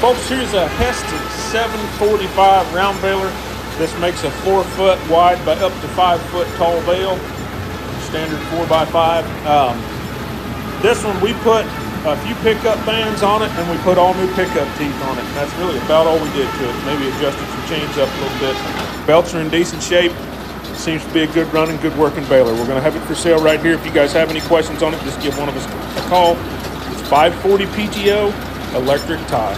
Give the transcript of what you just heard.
Folks, here's a HESSTON 745 round baler. This makes a 4 foot wide by up to 5 foot tall bale. Standard 4x5. This one we put a few pickup bands on it, and we put all new pickup teeth on it. That's really about all we did to it. Maybe adjusted some chains up a little bit. Belts are in decent shape. Seems to be a good running, good working baler. We're going to have it for sale right here. If you guys have any questions on it, just give one of us a call. It's 540 PTO, electric tie.